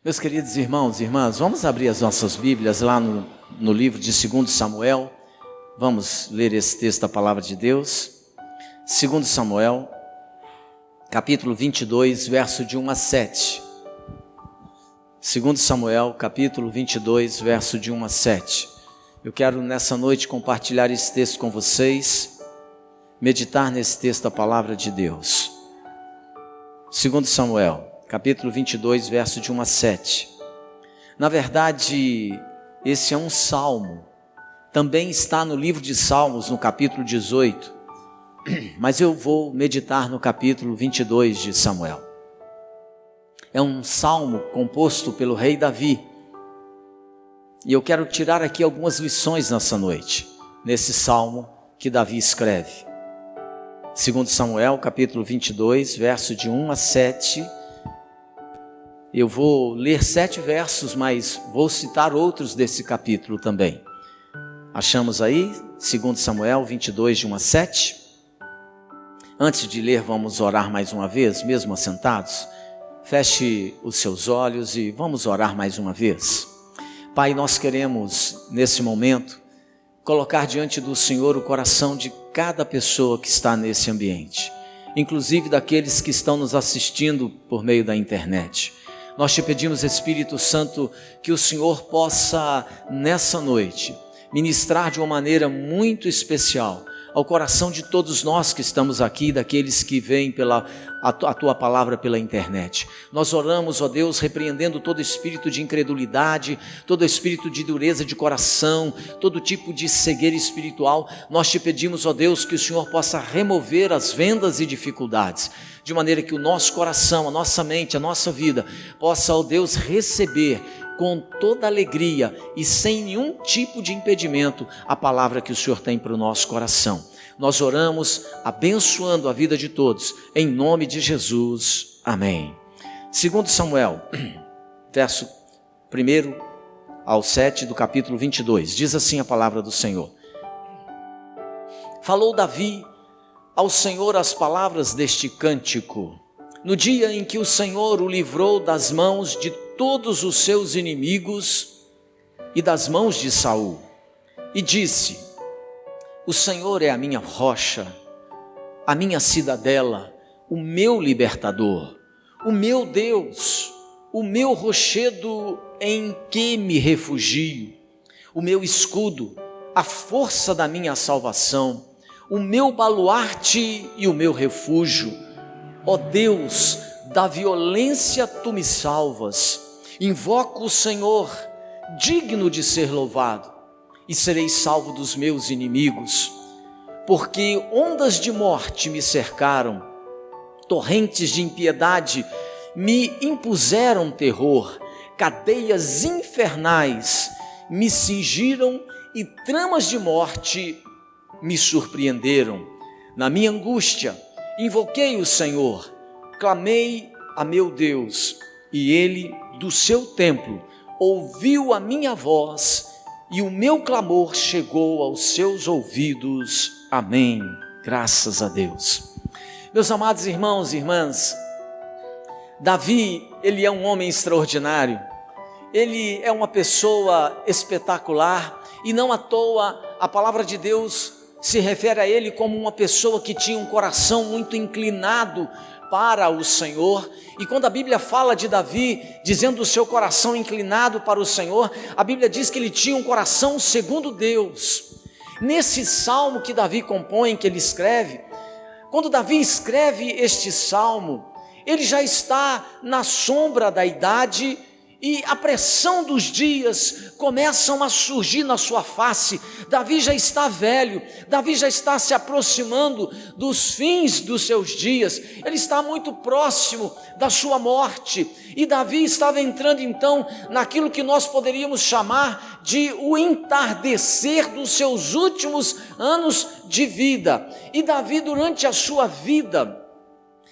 Meus queridos irmãos e irmãs, vamos abrir as nossas Bíblias lá no livro de 2 Samuel. Vamos ler esse texto da palavra de Deus. 2 Samuel, capítulo 22, verso de 1 a 7. 2 Samuel, capítulo 22, verso de 1 a 7. Eu quero nessa noite compartilhar esse texto com vocês, meditar nesse texto da palavra de Deus. 2 Samuel, capítulo 22, verso de 1 a 7. Na verdade, esse é um salmo. Também está no livro de Salmos, no capítulo 18. Mas eu vou meditar no capítulo 22 de Samuel. É um salmo composto pelo rei Davi. E eu quero tirar aqui algumas lições nessa noite, nesse salmo que Davi escreve. 2 Samuel, capítulo 22, verso de 1 a 7. Eu vou ler 7 versos, mas vou citar outros desse capítulo também. Achamos aí? 2 Samuel 22, de 1 a 7. Antes de ler, vamos orar mais uma vez, mesmo assentados. Feche os seus olhos e vamos orar mais uma vez. Pai, nós queremos, nesse momento, colocar diante do Senhor o coração de cada pessoa que está nesse ambiente, inclusive daqueles que estão nos assistindo por meio da internet. Nós te pedimos, Espírito Santo, que o Senhor possa, nessa noite, ministrar de uma maneira muito especial ao coração de todos nós que estamos aqui, daqueles que veem a tua palavra pela internet. Nós oramos, ó Deus, repreendendo todo espírito de incredulidade, todo espírito de dureza de coração, todo tipo de cegueira espiritual. Nós te pedimos, ó Deus, que o Senhor possa remover as vendas e dificuldades, de maneira que o nosso coração, a nossa mente, a nossa vida possa, ó Deus, receber com toda alegria e sem nenhum tipo de impedimento a palavra que o Senhor tem para o nosso coração. Nós oramos abençoando a vida de todos, em nome de Jesus, amém. 2 Samuel, verso 1 ao 7 do capítulo 22, diz assim a palavra do Senhor. Falou Davi ao Senhor as palavras deste cântico, no dia em que o Senhor o livrou das mãos de todos os seus inimigos e das mãos de Saul, e disse: o Senhor é a minha rocha, a minha cidadela, o meu libertador, o meu Deus, o meu rochedo em que me refugio, o meu escudo, a força da minha salvação, o meu baluarte e o meu refúgio. Ó Deus, da violência tu me salvas. Invoco o Senhor, digno de ser louvado, e serei salvo dos meus inimigos, porque ondas de morte me cercaram, torrentes de impiedade me impuseram terror, cadeias infernais me cingiram e tramas de morte me surpreenderam. Na minha angústia invoquei o Senhor, clamei a meu Deus, e ele do seu templo ouviu a minha voz, e o meu clamor chegou aos seus ouvidos. Amém. Graças a Deus. Meus amados irmãos e irmãs, Davi, ele é um homem extraordinário, ele é uma pessoa espetacular, e não à toa a palavra de Deus se refere a ele como uma pessoa que tinha um coração muito inclinado para o Senhor. E quando a Bíblia fala de Davi, dizendo o seu coração inclinado para o Senhor, a Bíblia diz que ele tinha um coração segundo Deus. Nesse salmo que Davi compõe, que ele escreve, quando Davi escreve este salmo, ele já está na sombra da idade, e a pressão dos dias começam a surgir na sua face. Davi já está velho, Davi já está se aproximando dos fins dos seus dias, ele está muito próximo da sua morte, e Davi estava entrando então naquilo que nós poderíamos chamar de o entardecer dos seus últimos anos de vida. E Davi, durante a sua vida,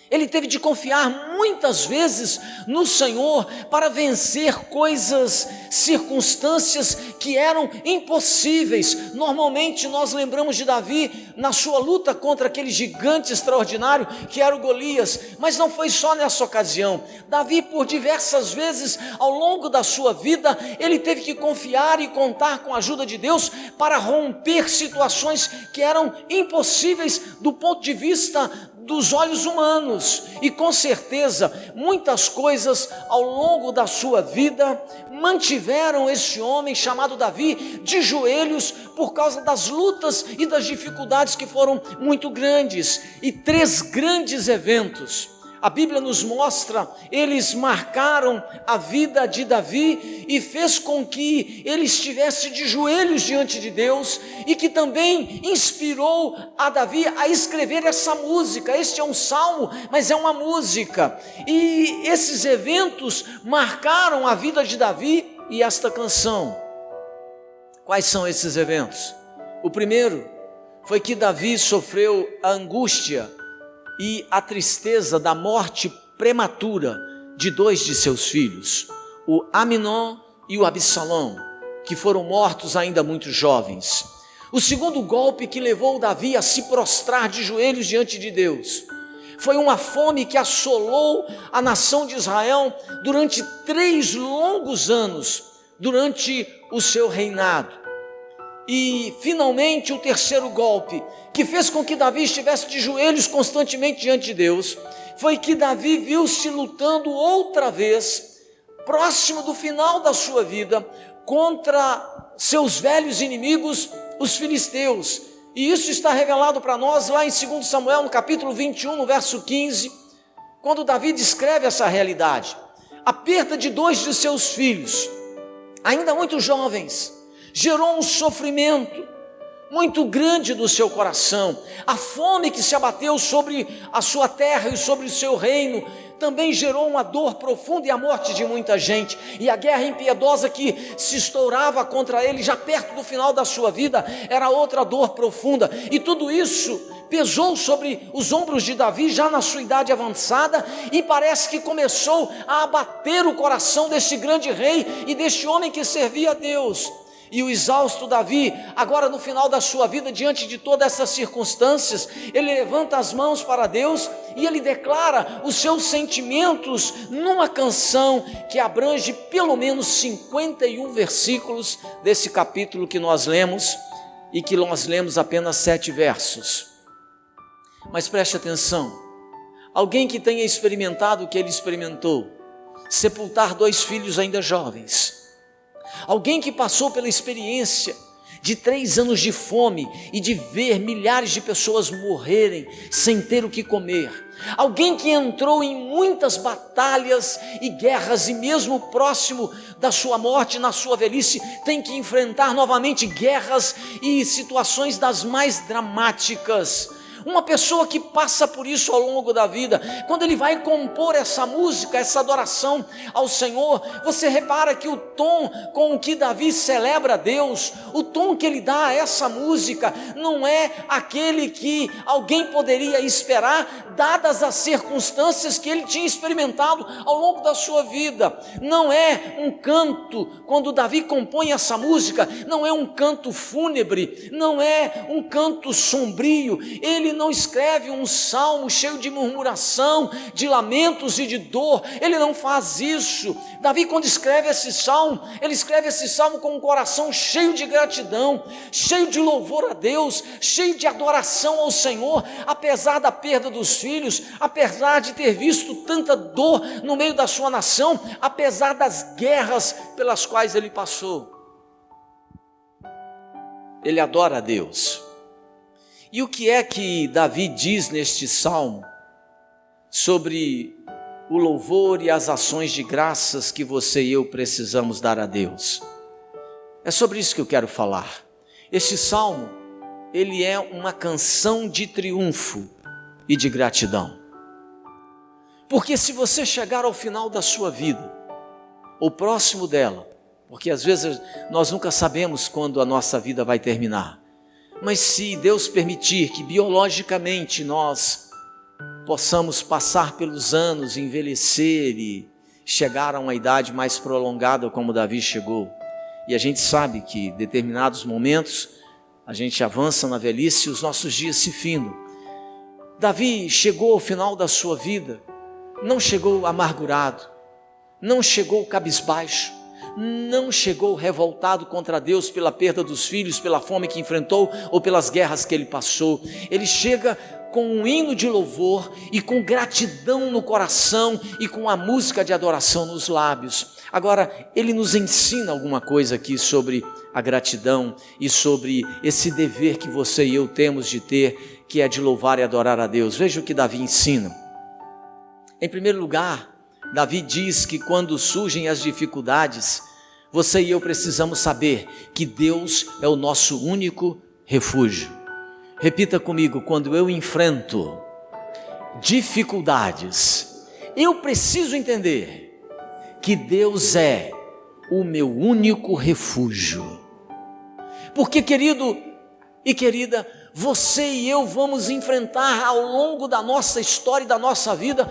Ele teve de confiar muitas vezes no Senhor para vencer coisas, circunstâncias que eram impossíveis. Normalmente nós lembramos de Davi na sua luta contra aquele gigante extraordinário que era o Golias, mas não foi só nessa ocasião. Davi, por diversas vezes ao longo da sua vida, ele teve que confiar e contar com a ajuda de Deus para romper situações que eram impossíveis do ponto de vista dos olhos humanos, e com certeza muitas coisas ao longo da sua vida mantiveram esse homem chamado Davi de joelhos por causa das lutas e das dificuldades que foram muito grandes. E 3 grandes eventos a Bíblia nos mostra, eles marcaram a vida de Davi e fez com que ele estivesse de joelhos diante de Deus, e que também inspirou a Davi a escrever essa música. Este é um salmo, mas é uma música, e esses eventos marcaram a vida de Davi e esta canção. Quais são esses eventos? O primeiro foi que Davi sofreu a angústia e a tristeza da morte prematura de 2 de seus filhos, o Aminon e o Absalão, que foram mortos ainda muito jovens. O segundo golpe que levou Davi a se prostrar de joelhos diante de Deus foi uma fome que assolou a nação de Israel durante 3 longos anos, durante o seu reinado. E finalmente o terceiro golpe, que fez com que Davi estivesse de joelhos constantemente diante de Deus, foi que Davi viu-se lutando outra vez, próximo do final da sua vida, contra seus velhos inimigos, os filisteus. E isso está revelado para nós lá em 2 Samuel, no capítulo 21, no verso 15, quando Davi descreve essa realidade. A perda de 2 de seus filhos, ainda muito jovens, gerou um sofrimento muito grande no seu coração. A fome que se abateu sobre a sua terra e sobre o seu reino também gerou uma dor profunda e a morte de muita gente. E a guerra impiedosa que se estourava contra ele já perto do final da sua vida era outra dor profunda. E tudo isso pesou sobre os ombros de Davi já na sua idade avançada, e parece que começou a abater o coração deste grande rei e deste homem que servia a Deus. E o exausto Davi, agora no final da sua vida, diante de todas essas circunstâncias, ele levanta as mãos para Deus e ele declara os seus sentimentos numa canção que abrange pelo menos 51 versículos desse capítulo que nós lemos, e que nós lemos apenas 7 versos. Mas preste atenção, alguém que tenha experimentado o que ele experimentou, sepultar 2 filhos ainda jovens, alguém que passou pela experiência de 3 anos de fome e de ver milhares de pessoas morrerem sem ter o que comer, alguém que entrou em muitas batalhas e guerras, e mesmo próximo da sua morte, na sua velhice, tem que enfrentar novamente guerras e situações das mais dramáticas. Uma pessoa que passa por isso ao longo da vida, quando ele vai compor essa música, essa adoração ao Senhor, você repara que o tom com que Davi celebra a Deus, o tom que ele dá a essa música, não é aquele que alguém poderia esperar, dadas as circunstâncias que ele tinha experimentado ao longo da sua vida. Não é um canto, quando Davi compõe essa música, não é um canto fúnebre, não é um canto sombrio. Ele não escreve um salmo cheio de murmuração, de lamentos e de dor. Ele não faz isso. Davi, quando escreve esse salmo, ele escreve esse salmo com um coração cheio de gratidão, cheio de louvor a Deus, cheio de adoração ao Senhor, apesar da perda dos filhos, apesar de ter visto tanta dor no meio da sua nação, apesar das guerras pelas quais ele passou. Ele adora a Deus. E o que é que Davi diz neste salmo sobre o louvor e as ações de graças que você e eu precisamos dar a Deus? É sobre isso que eu quero falar. Este salmo, ele é uma canção de triunfo e de gratidão. Porque se você chegar ao final da sua vida, ou próximo dela, porque às vezes nós nunca sabemos quando a nossa vida vai terminar, mas se Deus permitir que biologicamente nós possamos passar pelos anos, envelhecer e chegar a uma idade mais prolongada como Davi chegou. E a gente sabe que em determinados momentos a gente avança na velhice e os nossos dias se findam. Davi chegou ao final da sua vida, não chegou amargurado, não chegou cabisbaixo, não chegou revoltado contra Deus pela perda dos filhos, pela fome que enfrentou ou pelas guerras que ele passou. Ele chega com um hino de louvor e com gratidão no coração e com a música de adoração nos lábios. Agora, ele nos ensina alguma coisa aqui sobre a gratidão e sobre esse dever que você e eu temos de ter, que é de louvar e adorar a Deus. Veja o que Davi ensina. Em primeiro lugar, Davi diz que quando surgem as dificuldades, você e eu precisamos saber que Deus é o nosso único refúgio. Repita comigo: quando eu enfrento dificuldades, eu preciso entender que Deus é o meu único refúgio. Porque, querido e querida, você e eu vamos enfrentar ao longo da nossa história e da nossa vida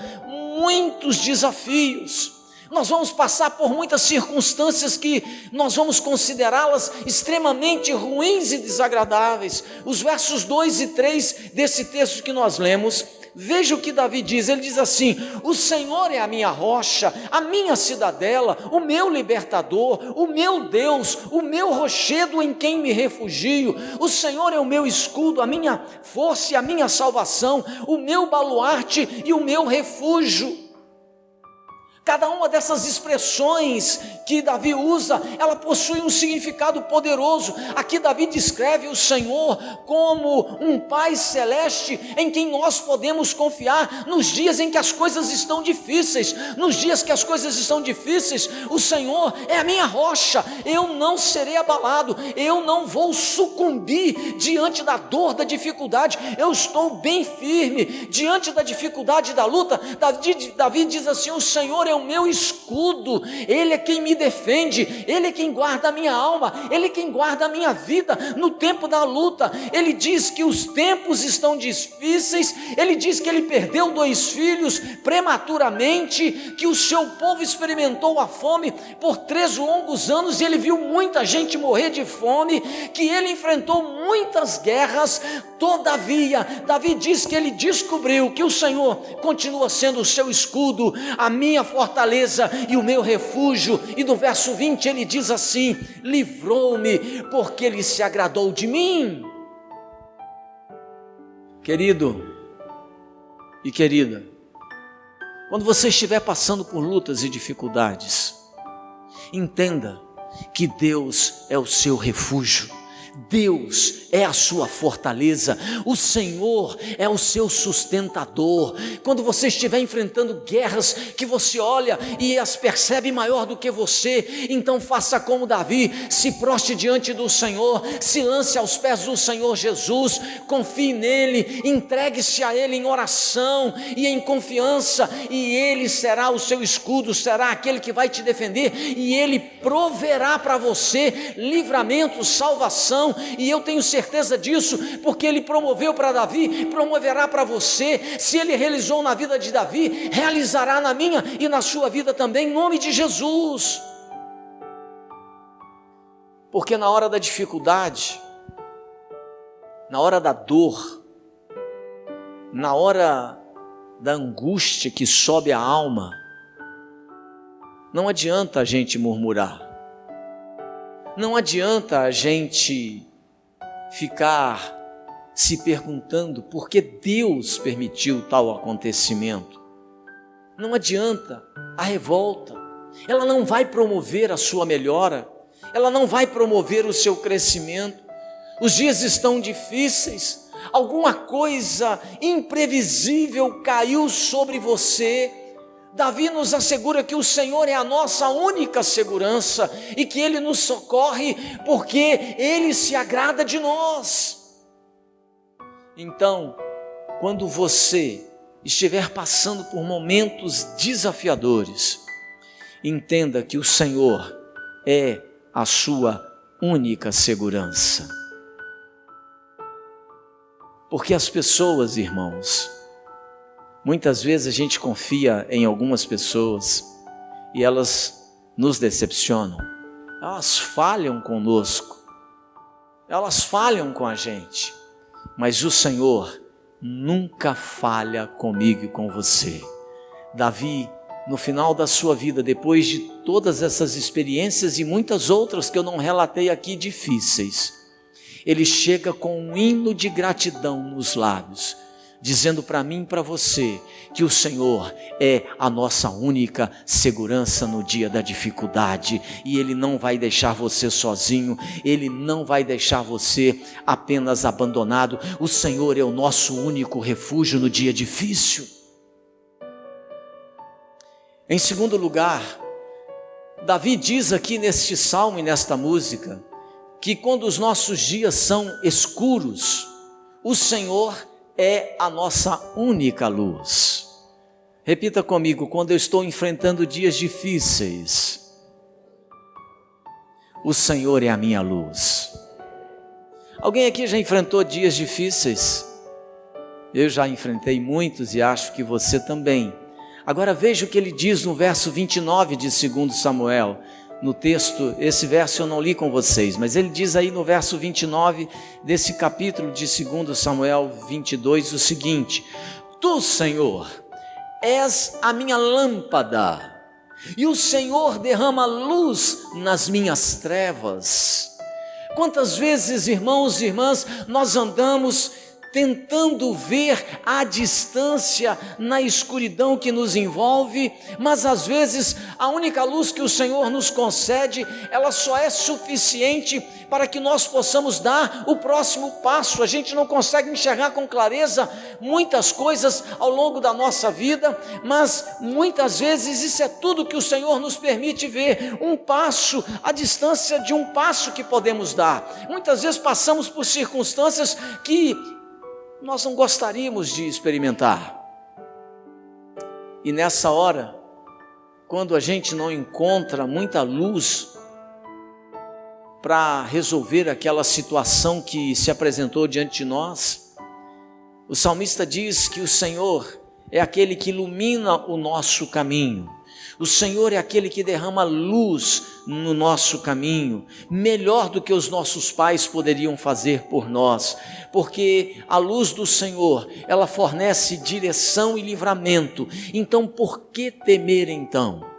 muitos desafios. Nós vamos passar por muitas circunstâncias que nós vamos considerá-las extremamente ruins e desagradáveis. Os versos 2 e 3 desse texto que nós lemos, veja o que Davi diz. Ele diz assim: o Senhor é a minha rocha, a minha cidadela, o meu libertador, o meu Deus, o meu rochedo em quem me refugio. O Senhor é o meu escudo, a minha força e a minha salvação, o meu baluarte e o meu refúgio. Cada uma dessas expressões que Davi usa, ela possui um significado poderoso. Aqui Davi descreve o Senhor como um Pai celeste em quem nós podemos confiar nos dias em que as coisas estão difíceis. Nos dias que as coisas estão difíceis, o Senhor é a minha rocha, eu não serei abalado, eu não vou sucumbir diante da dor, da dificuldade, eu estou bem firme diante da dificuldade, da luta. Davi diz assim: o Senhor é o meu escudo, Ele é quem me defende, Ele é quem guarda a minha alma, Ele é quem guarda a minha vida no tempo da luta. Ele diz que os tempos estão difíceis, Ele diz que Ele perdeu 2 filhos prematuramente, que o seu povo experimentou a fome por 3 longos anos e Ele viu muita gente morrer de fome, que Ele enfrentou muitas guerras. Todavia, Davi diz que ele descobriu que o Senhor continua sendo o seu escudo, a minha fortaleza e o meu refúgio. E no verso 20 ele diz assim: livrou-me porque Ele se agradou de mim. Querido e querida, quando você estiver passando por lutas e dificuldades, entenda que Deus é o seu refúgio, Deus é a sua fortaleza, o Senhor é o seu sustentador. Quando você estiver enfrentando guerras que você olha e as percebe maior do que você, então faça como Davi, se proste diante do Senhor, se lance aos pés do Senhor Jesus, confie nele, entregue-se a Ele em oração e em confiança, e Ele será o seu escudo, será aquele que vai te defender, e Ele proverá para você livramento, salvação. E eu tenho certeza disso, porque Ele promoveu para Davi, promoverá para você. Se Ele realizou na vida de Davi, realizará na minha e na sua vida também, em nome de Jesus. Porque na hora da dificuldade, na hora da dor, na hora da angústia que sobe a alma, não adianta a gente murmurar, não adianta a gente ficar se perguntando por que Deus permitiu tal acontecimento. Não adianta a revolta, ela não vai promover a sua melhora, ela não vai promover o seu crescimento. Os dias estão difíceis, alguma coisa imprevisível caiu sobre você. Davi nos assegura que o Senhor é a nossa única segurança e que Ele nos socorre porque Ele se agrada de nós. Então, quando você estiver passando por momentos desafiadores, entenda que o Senhor é a sua única segurança. Porque as pessoas, irmãos, Muitas vezes a gente confia em algumas pessoas e elas nos decepcionam, elas falham conosco, elas falham com a gente, mas o Senhor nunca falha comigo e com você. Davi, no final da sua vida, depois de todas essas experiências e muitas outras que eu não relatei aqui difíceis, ele chega com um hino de gratidão nos lábios, dizendo para mim e para você que o Senhor é a nossa única segurança no dia da dificuldade, e Ele não vai deixar você sozinho, Ele não vai deixar você apenas abandonado. O Senhor é o nosso único refúgio no dia difícil. Em segundo lugar, Davi diz aqui neste salmo e nesta música, que quando os nossos dias são escuros, o Senhor é a nossa única luz. Repita comigo: quando eu estou enfrentando dias difíceis, o Senhor é a minha luz. Alguém aqui já enfrentou dias difíceis? Eu já enfrentei muitos e acho que você também. Agora veja o que ele diz no verso 29 de 2 Samuel. No texto, esse verso eu não li com vocês, mas ele diz aí no verso 29 desse capítulo de 2 Samuel 22 o seguinte: Tu, Senhor, és a minha lâmpada, e o Senhor derrama luz nas minhas trevas. Quantas vezes, irmãos e irmãs, nós andamos tentando ver à distância, na escuridão que nos envolve, mas às vezes a única luz que o Senhor nos concede, ela só é suficiente para que nós possamos dar o próximo passo. A gente não consegue enxergar com clareza muitas coisas ao longo da nossa vida, mas muitas vezes isso é tudo que o Senhor nos permite ver, um passo, a distância de um passo que podemos dar. Muitas vezes passamos por circunstâncias que nós não gostaríamos de experimentar, e nessa hora, quando a gente não encontra muita luz para resolver aquela situação que se apresentou diante de nós, o salmista diz que o Senhor é aquele que ilumina o nosso caminho, o Senhor é aquele que derrama luz no nosso caminho, melhor do que os nossos pais poderiam fazer por nós, porque a luz do Senhor, ela fornece direção e livramento. Então por que temer então?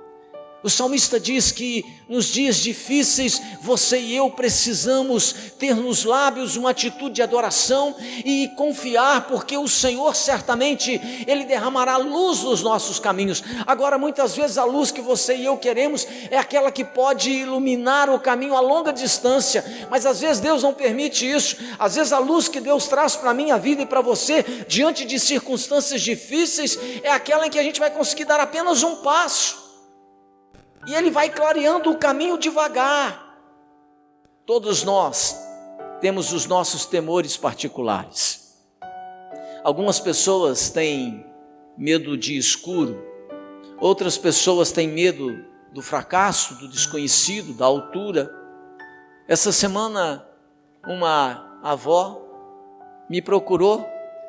O salmista diz que nos dias difíceis, você e eu precisamos ter nos lábios uma atitude de adoração e confiar, porque o Senhor certamente, Ele derramará luz nos nossos caminhos. Agora, muitas vezes a luz que você e eu queremos é aquela que pode iluminar o caminho a longa distância, mas às vezes Deus não permite isso. Às vezes a luz que Deus traz para a minha vida e para você, diante de circunstâncias difíceis, é aquela em que a gente vai conseguir dar apenas um passo, e Ele vai clareando o caminho devagar. Todos nós temos os nossos temores particulares. Algumas pessoas têm medo de escuro, outras pessoas têm medo do fracasso, do desconhecido, da altura. Essa semana, uma avó me procurou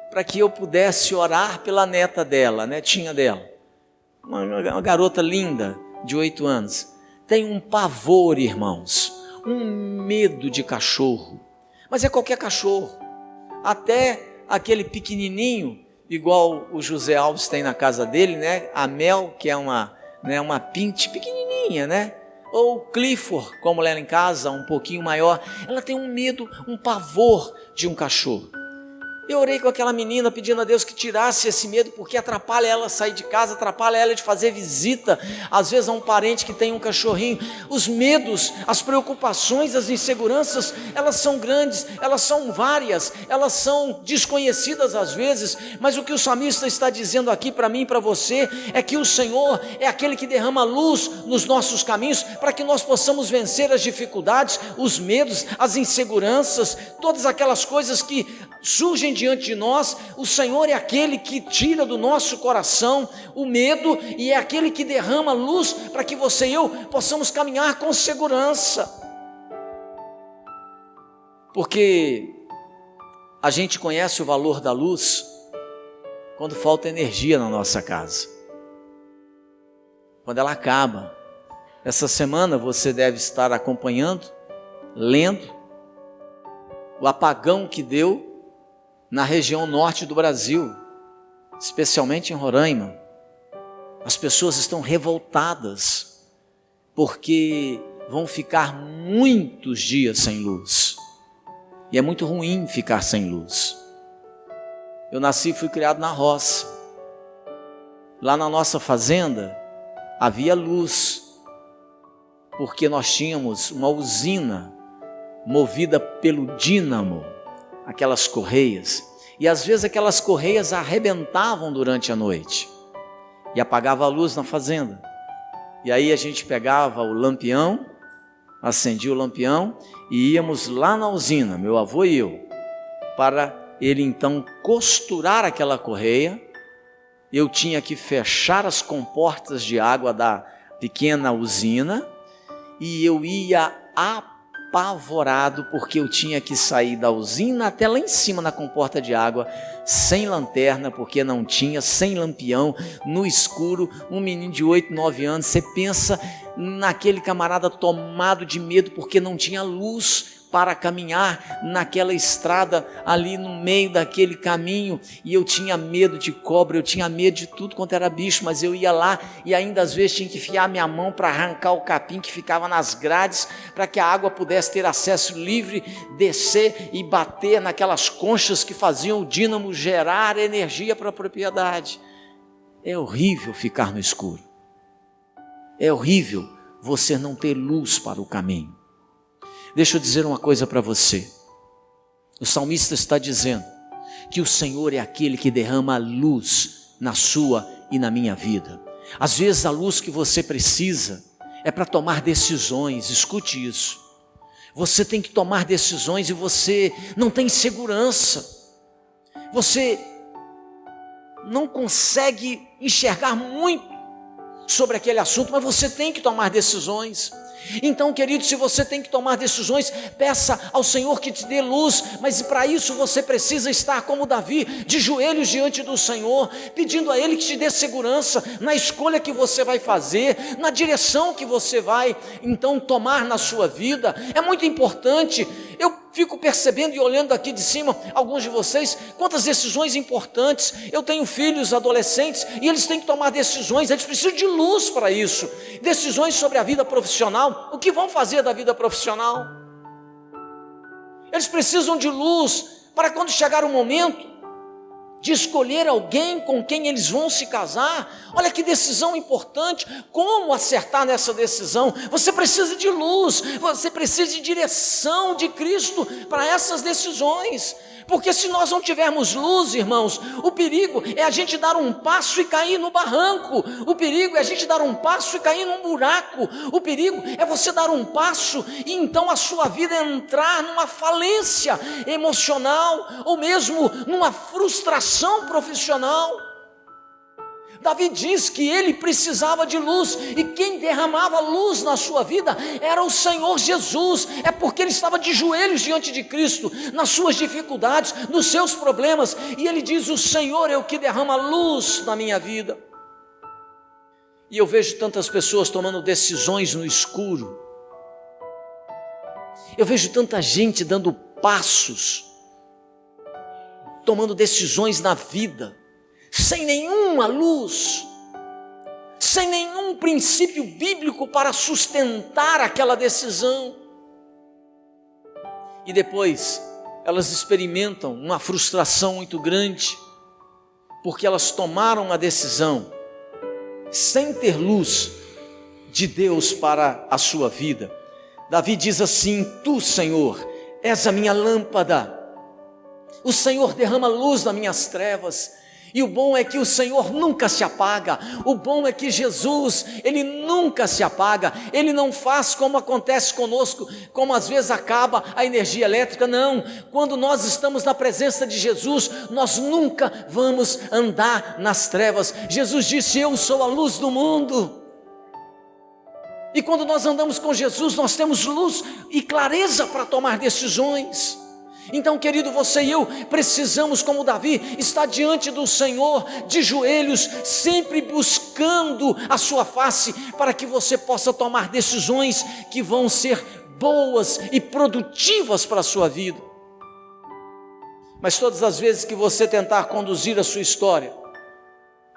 para que eu pudesse orar pela neta dela, a netinha dela, uma garota linda, de 8 anos, tem um pavor, irmãos, um medo de cachorro, mas é qualquer cachorro, até aquele pequenininho, igual o José Alves tem na casa dele, né? A Mel, que é uma pinte pequenininha, né? Ou Clifford, como ela em casa, um pouquinho maior, ela tem um medo, um pavor de um cachorro. Eu orei com aquela menina pedindo a Deus que tirasse esse medo, porque atrapalha ela sair de casa, atrapalha ela de fazer visita, às vezes a um parente que tem um cachorrinho. Os medos, as preocupações, as inseguranças, elas são grandes, elas são várias, elas são desconhecidas às vezes, mas o que o salmista está dizendo aqui para mim e para você, é que o Senhor é aquele que derrama luz nos nossos caminhos, para que nós possamos vencer as dificuldades, os medos, as inseguranças, todas aquelas coisas que surgem diante de nós. O Senhor é aquele que tira do nosso coração o medo, e é aquele que derrama luz para que você e eu possamos caminhar com segurança, porque a gente conhece o valor da luz quando falta energia na nossa casa, quando ela acaba. Essa semana você deve estar acompanhando, lendo o apagão que deu na região norte do Brasil, especialmente em Roraima. As pessoas estão revoltadas porque vão ficar muitos dias sem luz. E é muito ruim ficar sem luz. Eu nasci e fui criado na roça. Lá na nossa fazenda havia luz, porque nós tínhamos uma usina movida pelo dínamo, aquelas correias. E às vezes aquelas correias arrebentavam durante a noite e apagava a luz na fazenda. E aí a gente pegava o lampião, acendia o lampião e íamos lá na usina, meu avô e eu, para ele então costurar aquela correia. Eu tinha que fechar as comportas de água da pequena usina e eu ia apavorado porque eu tinha que sair da usina até lá em cima na comporta de água sem lanterna, porque não tinha, sem lampião, no escuro. Um menino de 8, 9 anos, você pensa naquele camarada tomado de medo porque não tinha luz para caminhar naquela estrada ali no meio daquele caminho, e eu tinha medo de cobra, eu tinha medo de tudo quanto era bicho, mas eu ia lá e ainda às vezes tinha que enfiar minha mão para arrancar o capim que ficava nas grades, para que a água pudesse ter acesso livre, descer e bater naquelas conchas que faziam o dínamo gerar energia para a propriedade. É horrível ficar no escuro, é horrível você não ter luz para o caminho. Deixa eu dizer uma coisa para você. O salmista está dizendo que o Senhor é aquele que derrama luz na sua e na minha vida. Às vezes a luz que você precisa é para tomar decisões. Escute isso. Você tem que tomar decisões e você não tem segurança. Você não consegue enxergar muito sobre aquele assunto, mas você tem que tomar decisões. Então, querido, se você tem que tomar decisões, peça ao Senhor que te dê luz, mas para isso você precisa estar como Davi, de joelhos diante do Senhor, pedindo a Ele que te dê segurança na escolha que você vai fazer, na direção que você vai então tomar na sua vida. É muito importante. Eu fico percebendo e olhando aqui de cima, alguns de vocês, quantas decisões importantes. Eu tenho filhos adolescentes e eles têm que tomar decisões, eles precisam de luz para isso. Decisões sobre a vida profissional, o que vão fazer da vida profissional. Eles precisam de luz para quando chegar o momento de escolher alguém com quem eles vão se casar. Olha que decisão importante, como acertar nessa decisão? Você precisa de luz, você precisa de direção de Cristo para essas decisões, porque se nós não tivermos luz, irmãos, o perigo é a gente dar um passo e cair no barranco, o perigo é a gente dar um passo e cair num buraco, o perigo é você dar um passo e então a sua vida entrar numa falência emocional, ou mesmo numa frustração profissional. Davi diz que ele precisava de luz, e quem derramava luz na sua vida era o Senhor Jesus. É porque ele estava de joelhos diante de Cristo, nas suas dificuldades, nos seus problemas, e ele diz: o Senhor é o que derrama luz na minha vida. E eu vejo tantas pessoas tomando decisões no escuro, eu vejo tanta gente dando passos, tomando decisões na vida, sem nenhuma luz, sem nenhum princípio bíblico para sustentar aquela decisão. E depois elas experimentam uma frustração muito grande, porque elas tomaram uma decisão sem ter luz de Deus para a sua vida. Davi diz assim: tu, Senhor, és a minha lâmpada, o Senhor derrama luz nas minhas trevas. E o bom é que o Senhor nunca se apaga, o bom é que Jesus, Ele nunca se apaga, Ele não faz como acontece conosco, como às vezes acaba a energia elétrica. Não, quando nós estamos na presença de Jesus, nós nunca vamos andar nas trevas. Jesus disse: eu sou a luz do mundo. E quando nós andamos com Jesus, nós temos luz e clareza para tomar decisões. Então, querido, você e eu precisamos, como Davi, estar diante do Senhor, de joelhos, sempre buscando a sua face, para que você possa tomar decisões que vão ser boas e produtivas para a sua vida. Mas todas as vezes que você tentar conduzir a sua história,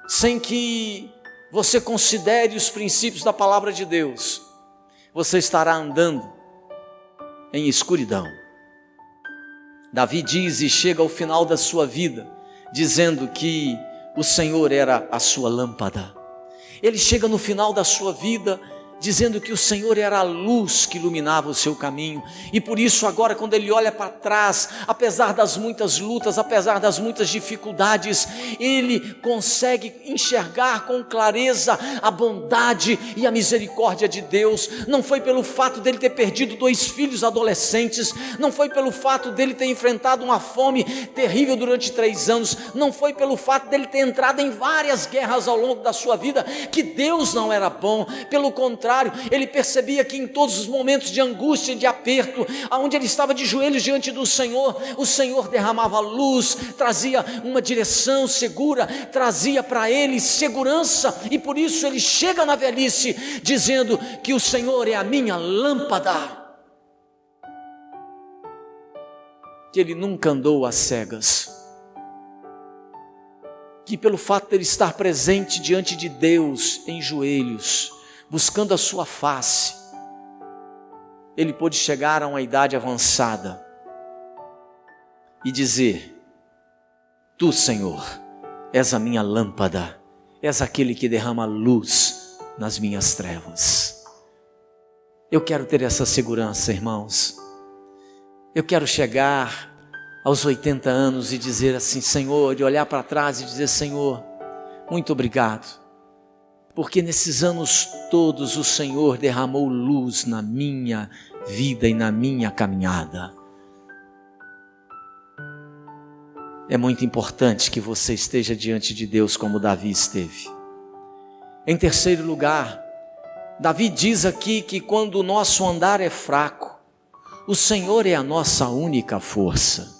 sem que você considere os princípios da palavra de Deus, você estará andando em escuridão. Davi diz e chega ao final da sua vida, dizendo que o Senhor era a sua lâmpada. Ele chega no final da sua vida, dizendo que o Senhor era a luz que iluminava o seu caminho, e por isso agora quando ele olha para trás, apesar das muitas lutas, apesar das muitas dificuldades, ele consegue enxergar com clareza a bondade e a misericórdia de Deus. Não foi pelo fato dele ter perdido 2 filhos adolescentes, não foi pelo fato dele ter enfrentado uma fome terrível durante 3 anos, não foi pelo fato dele ter entrado em várias guerras ao longo da sua vida, que Deus não era bom. Pelo contrário, ele percebia que em todos os momentos de angústia e de aperto, aonde ele estava de joelhos diante do Senhor, o Senhor derramava luz, trazia uma direção segura, trazia para ele segurança, e por isso ele chega na velhice dizendo que o Senhor é a minha lâmpada, que ele nunca andou às cegas, que pelo fato de ele estar presente diante de Deus em joelhos, buscando a sua face, ele pôde chegar a uma idade avançada e dizer: Tu, Senhor, és a minha lâmpada, és aquele que derrama luz nas minhas trevas. Eu quero ter essa segurança, irmãos. Eu quero chegar aos 80 anos e dizer assim, Senhor, de olhar para trás e dizer, Senhor, muito obrigado, porque nesses anos todos o Senhor derramou luz na minha vida e na minha caminhada. É muito importante que você esteja diante de Deus como Davi esteve. Em terceiro lugar, Davi diz aqui que quando o nosso andar é fraco, o Senhor é a nossa única força.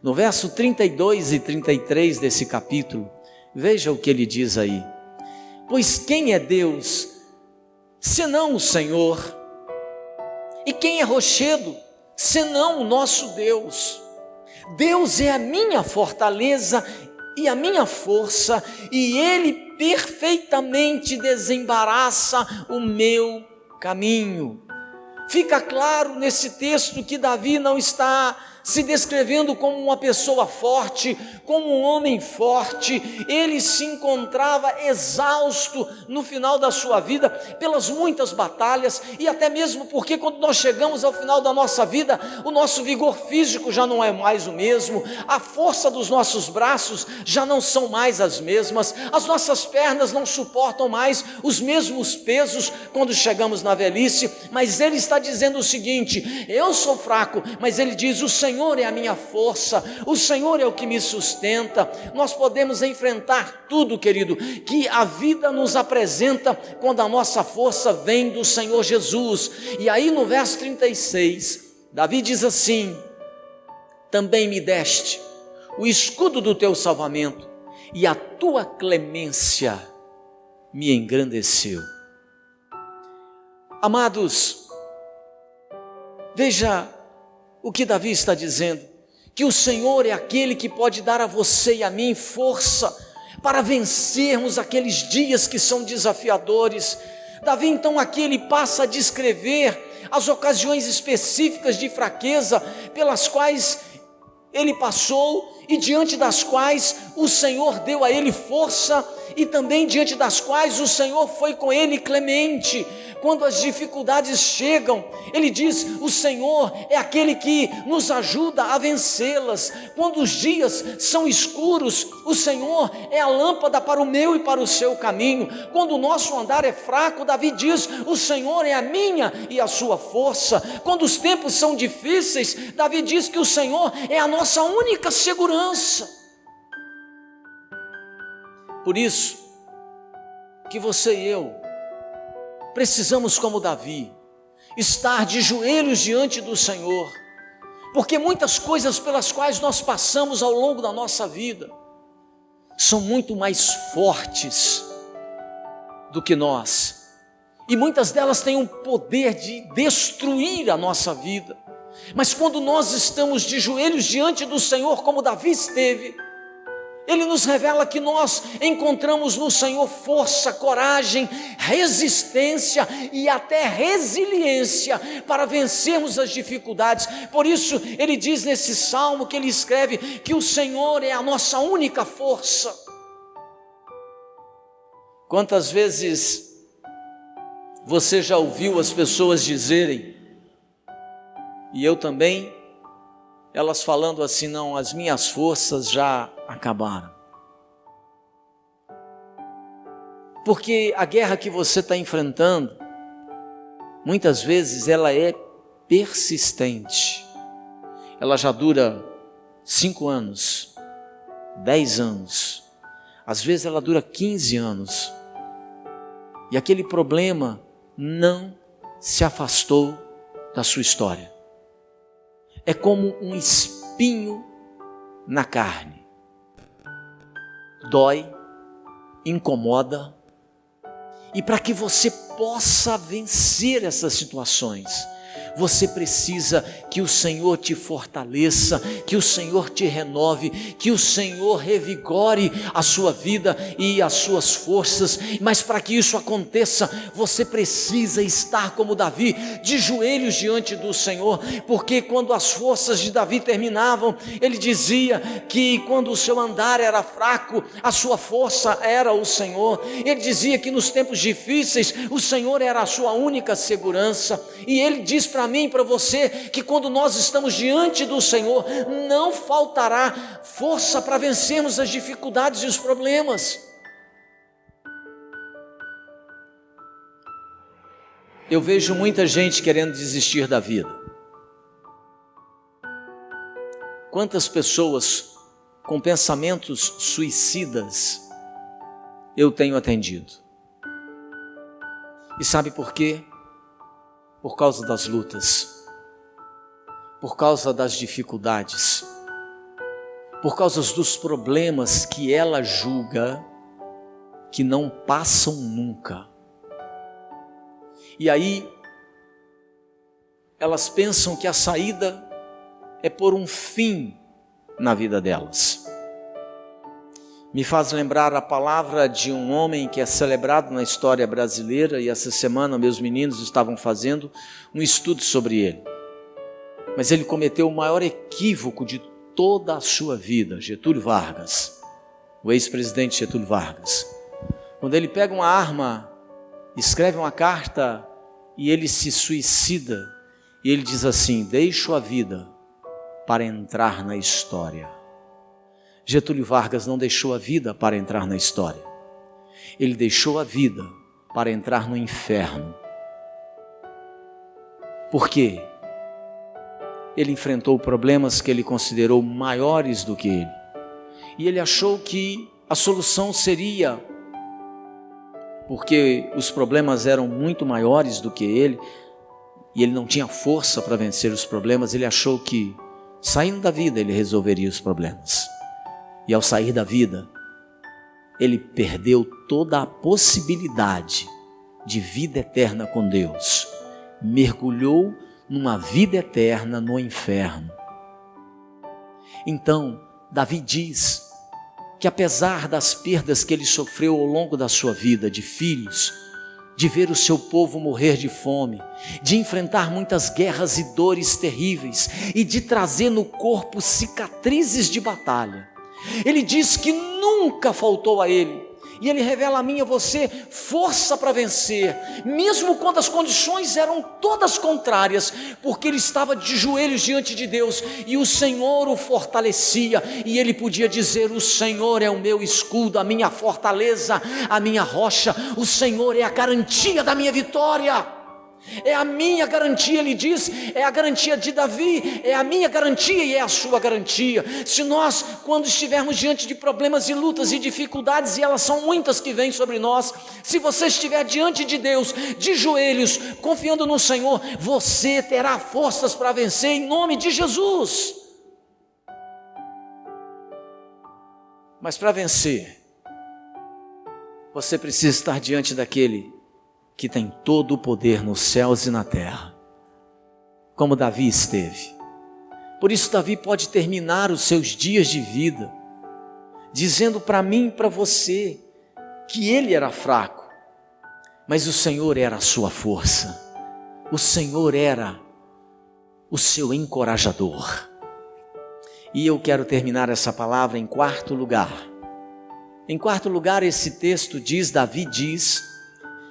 No verso 32 e 33 desse capítulo, veja o que ele diz aí. Pois quem é Deus, senão o Senhor? E quem é rochedo, senão o nosso Deus? Deus é a minha fortaleza e a minha força, e Ele perfeitamente desembaraça o meu caminho. Fica claro nesse texto que Davi não está se descrevendo como uma pessoa forte, como um homem forte. Ele se encontrava exausto no final da sua vida, pelas muitas batalhas, e até mesmo porque quando nós chegamos ao final da nossa vida, o nosso vigor físico já não é mais o mesmo, a força dos nossos braços já não são mais as mesmas, as nossas pernas não suportam mais os mesmos pesos quando chegamos na velhice. Mas ele está dizendo o seguinte: eu sou fraco, mas ele diz, o Senhor é a minha força, o Senhor é o que me sustenta. Nós podemos enfrentar tudo, querido, que a vida nos apresenta quando a nossa força vem do Senhor Jesus. E aí no verso 36, Davi diz assim: também me deste o escudo do teu salvamento, e a tua clemência me engrandeceu. Amados, veja o que Davi está dizendo, que o Senhor é aquele que pode dar a você e a mim força para vencermos aqueles dias que são desafiadores. Davi então aqui ele passa a descrever as ocasiões específicas de fraqueza pelas quais ele passou, e diante das quais o Senhor deu a ele força, e também diante das quais o Senhor foi com ele clemente. Quando as dificuldades chegam, ele diz, o Senhor é aquele que nos ajuda a vencê-las. Quando os dias são escuros, o Senhor é a lâmpada para o meu e para o seu caminho. Quando o nosso andar é fraco, Davi diz, o Senhor é a minha e a sua força. Quando os tempos são difíceis, Davi diz que o Senhor é a nossa única segurança. Por isso que você e eu precisamos, como Davi, estar de joelhos diante do Senhor, Porque muitas coisas pelas quais nós passamos ao longo da nossa vida são muito mais fortes do que nós, e muitas delas têm o poder de destruir a nossa vida. Mas quando nós estamos de joelhos diante do Senhor, como Davi esteve, Ele nos revela que nós encontramos no Senhor força, coragem, resistência e até resiliência para vencermos as dificuldades. Por isso Ele diz nesse salmo que Ele escreve que o Senhor é a nossa única força. Quantas vezes você já ouviu as pessoas dizerem, e eu também, elas falando assim: não, as minhas forças já acabaram. Porque a guerra que você está enfrentando, muitas vezes ela é persistente. Ela já dura 5 anos, 10 anos, às vezes ela dura 15 anos. E aquele problema não se afastou da sua história. É como um espinho na carne. Dói, incomoda. E para que você possa vencer essas situações, você precisa que o Senhor te fortaleça, que o Senhor te renove, que o Senhor revigore a sua vida e as suas forças. Mas para que isso aconteça, você precisa estar como Davi, de joelhos diante do Senhor, porque quando as forças de Davi terminavam, ele dizia que quando o seu andar era fraco, a sua força era o Senhor. Ele dizia que nos tempos difíceis, o Senhor era a sua única segurança. E ele diz para mim e para você que quando nós estamos diante do Senhor, não faltará força para vencermos as dificuldades e os problemas. Eu vejo muita gente querendo desistir da vida. Quantas pessoas com pensamentos suicidas eu tenho atendido? E sabe por quê? Por causa das lutas, por causa das dificuldades, por causa dos problemas que ela julga que não passam nunca. E aí, elas pensam que a saída é pôr um fim na vida delas. Me faz lembrar a palavra de um homem que é celebrado na história brasileira, e essa semana meus meninos estavam fazendo um estudo sobre ele. Mas ele cometeu o maior equívoco de toda a sua vida, Getúlio Vargas, o ex-presidente Getúlio Vargas. Quando ele pega uma arma, escreve uma carta e ele se suicida, e ele diz assim: deixo a vida para entrar na história. Getúlio Vargas não deixou a vida para entrar na história. Ele deixou a vida para entrar no inferno. Por quê? Ele enfrentou problemas que ele considerou maiores do que ele. E ele achou que a solução seria, porque os problemas eram muito maiores do que ele, e ele não tinha força para vencer os problemas, ele achou que saindo da vida ele resolveria os problemas. E ao sair da vida, ele perdeu toda a possibilidade de vida eterna com Deus. Mergulhou numa vida eterna no inferno. Então, Davi diz que apesar das perdas que ele sofreu ao longo da sua vida, de filhos, de ver o seu povo morrer de fome, de enfrentar muitas guerras e dores terríveis, e de trazer no corpo cicatrizes de batalha, ele diz que nunca faltou a ele, e ele revela a mim e a você força para vencer, mesmo quando as condições eram todas contrárias, porque ele estava de joelhos diante de Deus, e o Senhor o fortalecia, e ele podia dizer: o Senhor é o meu escudo, a minha fortaleza, a minha rocha, o Senhor é a garantia da minha vitória. É a minha garantia, ele diz, é a garantia de Davi, é a minha garantia e é a sua garantia. Se nós, quando estivermos diante de problemas e lutas e dificuldades, e elas são muitas que vêm sobre nós, se você estiver diante de Deus, de joelhos, confiando no Senhor, você terá forças para vencer em nome de Jesus. Mas para vencer, você precisa estar diante daquele que tem todo o poder nos céus e na terra, como Davi esteve. Por isso Davi pode terminar os seus dias de vida, dizendo para mim e para você, que ele era fraco, mas o Senhor era a sua força, o Senhor era o seu encorajador. E eu quero terminar essa palavra em quarto lugar. Em quarto lugar, esse texto diz, Davi diz,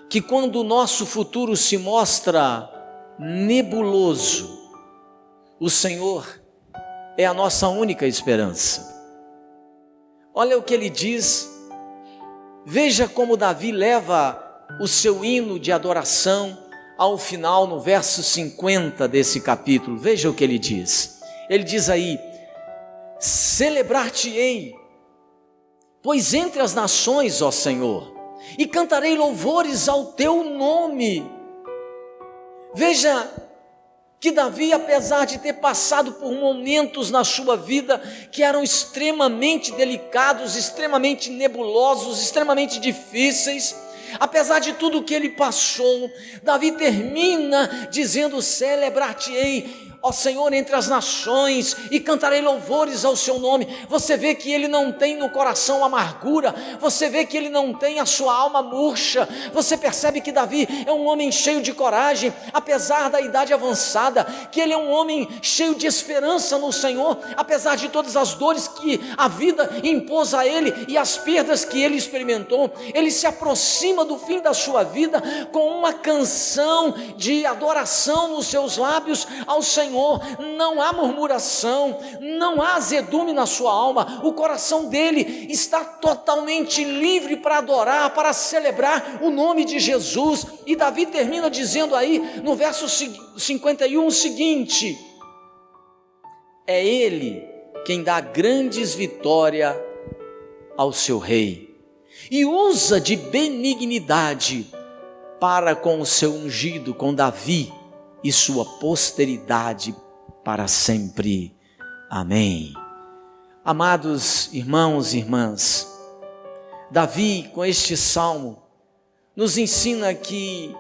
que quando o nosso futuro se mostra nebuloso, o Senhor é a nossa única esperança. Olha o que ele diz, veja como Davi leva o seu hino de adoração ao final, no verso 50 desse capítulo. Veja o que ele diz. Ele diz aí, celebrar-te-ei, pois entre as nações, ó Senhor, e cantarei louvores ao teu nome. Veja que Davi, apesar de ter passado por momentos na sua vida que eram extremamente delicados, extremamente nebulosos, extremamente difíceis, apesar de tudo que ele passou, Davi termina dizendo, celebrar-te-ei, ó Senhor, entre as nações, e cantarei louvores ao seu nome. Você vê que ele não tem no coração amargura, você vê que ele não tem a sua alma murcha, você percebe que Davi é um homem cheio de coragem, apesar da idade avançada, que ele é um homem cheio de esperança no Senhor, apesar de todas as dores que a vida impôs a ele e as perdas que ele experimentou. Ele se aproxima do fim da sua vida com uma canção de adoração nos seus lábios ao Senhor. Não há murmuração, não há azedume na sua alma, o coração dele está totalmente livre para adorar, para celebrar o nome de Jesus. E Davi termina dizendo aí no verso 51 o seguinte, é ele quem dá grandes vitórias ao seu rei, e usa de benignidade para com o seu ungido, com Davi e sua posteridade para sempre. Amém. Amados irmãos e irmãs, Davi, com este salmo, nos ensina que,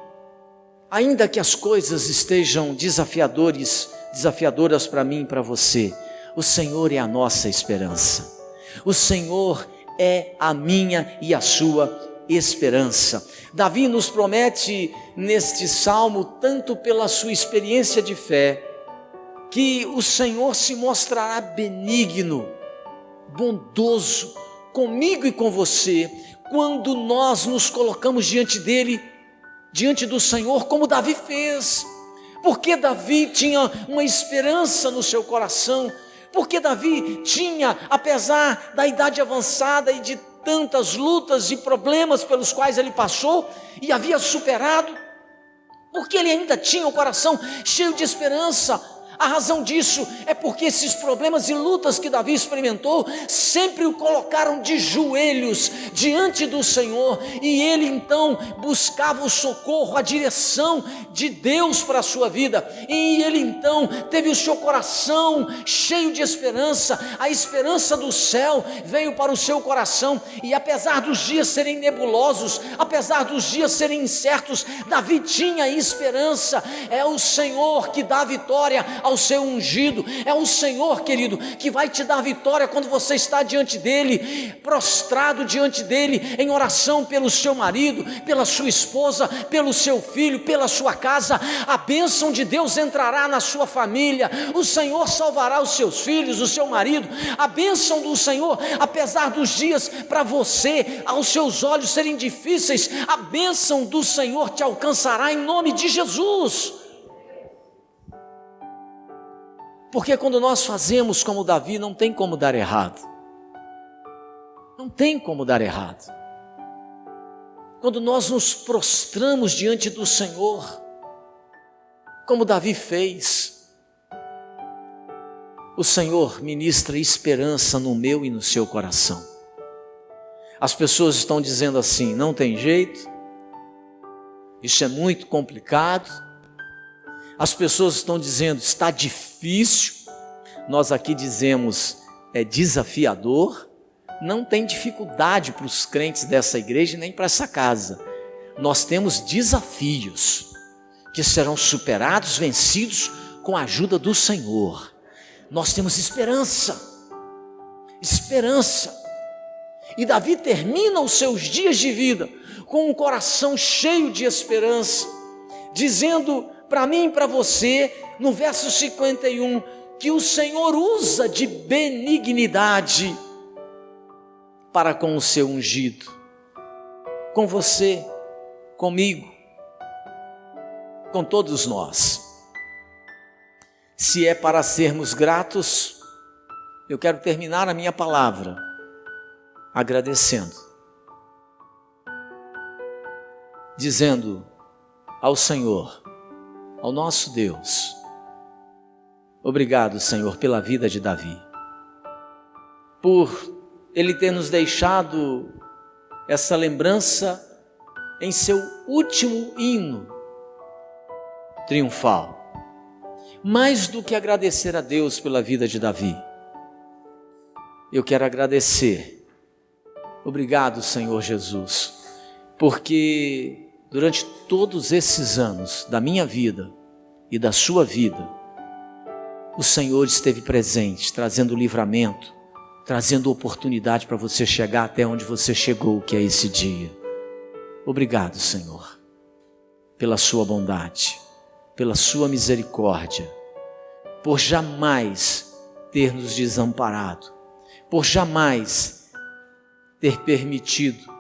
ainda que as coisas estejam desafiadoras para mim e para você, o Senhor é a nossa esperança. O Senhor é a minha e a sua esperança. Davi nos promete neste salmo, tanto pela sua experiência de fé, que o Senhor se mostrará benigno, bondoso comigo e com você, quando nós nos colocamos diante dele, diante do Senhor, como Davi fez. Porque Davi tinha uma esperança no seu coração, porque Davi tinha, apesar da idade avançada e de tantas lutas e problemas pelos quais ele passou e havia superado, porque ele ainda tinha o coração cheio de esperança. A razão disso é porque esses problemas e lutas que Davi experimentou sempre o colocaram de joelhos diante do Senhor, e ele então buscava o socorro, a direção de Deus para a sua vida, e ele então teve o seu coração cheio de esperança. A esperança do céu veio para o seu coração, e apesar dos dias serem nebulosos, apesar dos dias serem incertos, Davi tinha esperança. É o Senhor que dá vitória ao seu ungido, é o Senhor, querido, que vai te dar vitória quando você está diante dele, prostrado diante dele, em oração pelo seu marido, pela sua esposa, pelo seu filho, pela sua casa. A bênção de Deus entrará na sua família, o Senhor salvará os seus filhos, o seu marido. A bênção do Senhor, apesar dos dias para você, aos seus olhos serem difíceis, a bênção do Senhor te alcançará em nome de Jesus. Porque quando nós fazemos como Davi, não tem como dar errado. Não tem como dar errado. Quando nós nos prostramos diante do Senhor, como Davi fez. O Senhor ministra esperança no meu e no seu coração. As pessoas estão dizendo assim: não tem jeito, isso é muito complicado. As pessoas estão dizendo: está difícil. Nós aqui dizemos: é desafiador. Não tem dificuldade para os crentes dessa igreja nem para essa casa. Nós temos desafios que serão superados, vencidos com a ajuda do Senhor. Nós temos esperança. E Davi termina os seus dias de vida com um coração cheio de esperança, dizendo para mim e para você, no verso 51, que o Senhor usa de benignidade para com o seu ungido, com você, comigo, com todos nós. Se é para sermos gratos, eu quero terminar a minha palavra agradecendo, dizendo ao Senhor, ao nosso Deus: obrigado, Senhor, pela vida de Davi, por Ele ter nos deixado essa lembrança em seu último hino triunfal. Mais do que agradecer a Deus pela vida de Davi, eu quero agradecer. Obrigado, Senhor Jesus, porque durante todos esses anos da minha vida e da sua vida, o Senhor esteve presente, trazendo livramento, trazendo oportunidade para você chegar até onde você chegou, que é esse dia. Obrigado, Senhor, pela sua bondade, pela sua misericórdia, por jamais ter nos desamparado, por jamais ter permitido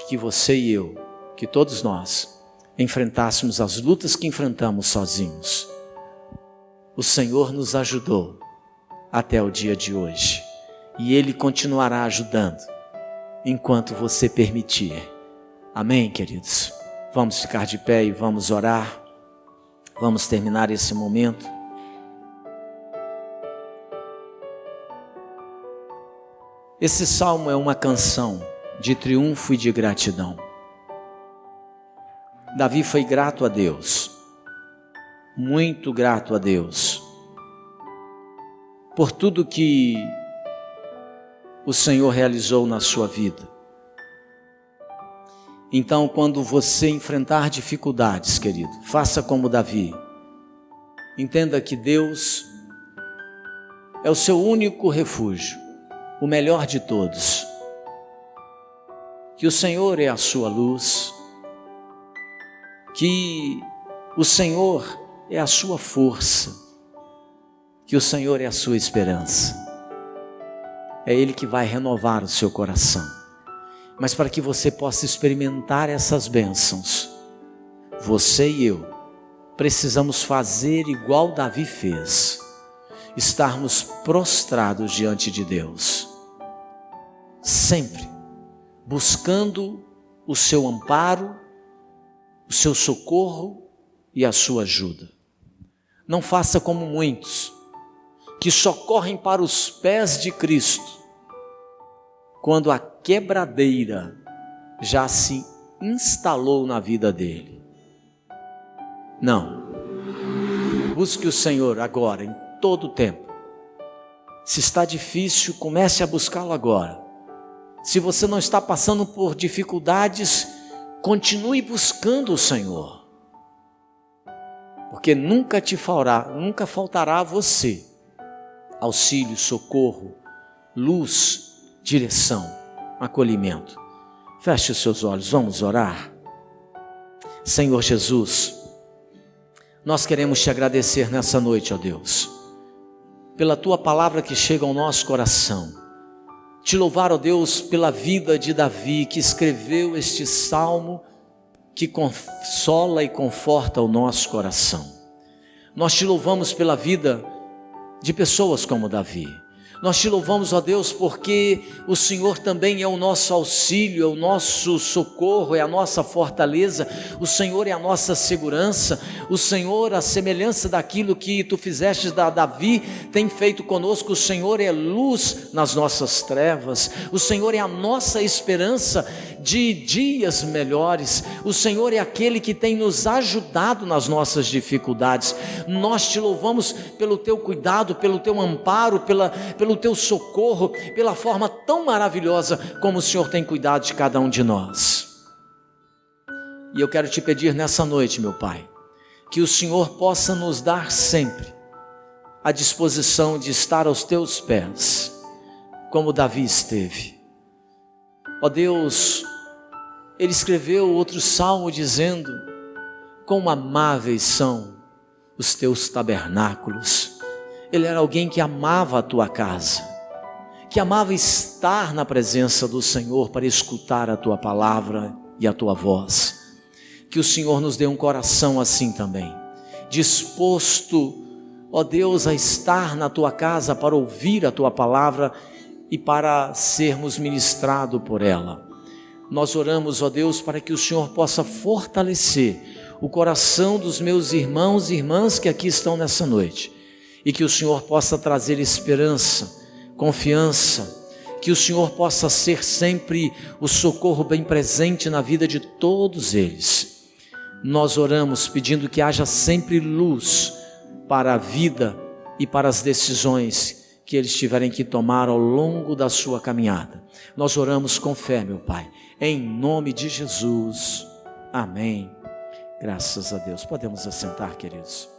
que você e eu, que todos nós, enfrentássemos as lutas que enfrentamos sozinhos. O Senhor nos ajudou até o dia de hoje, e Ele continuará ajudando enquanto você permitir. Amém, queridos? Vamos ficar de pé e vamos orar. Vamos terminar esse momento. Esse salmo é uma canção de triunfo e de gratidão. Davi foi grato a Deus, muito grato a Deus, por tudo que o Senhor realizou na sua vida. Então, quando você enfrentar dificuldades, querido, faça como Davi. Entenda que Deus é o seu único refúgio, o melhor de todos. Que o Senhor é a sua luz, que o Senhor é a sua força, que o Senhor é a sua esperança. É Ele que vai renovar o seu coração. Mas para que você possa experimentar essas bênçãos, você e eu precisamos fazer igual Davi fez, estarmos prostrados diante de Deus, sempre buscando o seu amparo, o seu socorro e a sua ajuda. Não faça como muitos, que só correm para os pés de Cristo quando a quebradeira já se instalou na vida dele. Não. Busque o Senhor agora, em todo o tempo. Se está difícil, comece a buscá-lo agora. Se você não está passando por dificuldades, continue buscando o Senhor. Porque nunca faltará a você auxílio, socorro, luz, direção, acolhimento. Feche os seus olhos, vamos orar. Senhor Jesus, nós queremos te agradecer nessa noite, ó Deus, pela tua palavra que chega ao nosso coração. Te louvar, ó Deus, pela vida de Davi, que escreveu este salmo que consola e conforta o nosso coração. Nós te louvamos pela vida de pessoas como Davi. Nós te louvamos, ó Deus, porque o Senhor também é o nosso auxílio, é o nosso socorro, é a nossa fortaleza. O Senhor é a nossa segurança. O Senhor, a semelhança daquilo que tu fizeste da Davi, tem feito conosco. O Senhor é luz nas nossas trevas. O Senhor é a nossa esperança de dias melhores. O Senhor é aquele que tem nos ajudado nas nossas dificuldades. Nós te louvamos pelo teu cuidado, pelo teu amparo, pelo teu socorro, pela forma tão maravilhosa como o Senhor tem cuidado de cada um de nós. E eu quero te pedir nessa noite, meu Pai, que o Senhor possa nos dar sempre a disposição de estar aos teus pés, como Davi esteve. Ó Deus, ele escreveu outro salmo dizendo: quão amáveis são os teus tabernáculos. Ele era alguém que amava a tua casa, que amava estar na presença do Senhor para escutar a tua palavra e a tua voz. Que o Senhor nos dê um coração assim também, disposto, ó Deus, a estar na tua casa para ouvir a tua palavra e para sermos ministrados por ela. Nós oramos, ó Deus, para que o Senhor possa fortalecer o coração dos meus irmãos e irmãs que aqui estão nessa noite, e que o Senhor possa trazer esperança, confiança, que o Senhor possa ser sempre o socorro bem presente na vida de todos eles. Nós oramos pedindo que haja sempre luz para a vida e para as decisões que eles tiverem que tomar ao longo da sua caminhada. Nós oramos com fé, meu Pai, em nome de Jesus. Amém. Graças a Deus. Podemos assentar, queridos.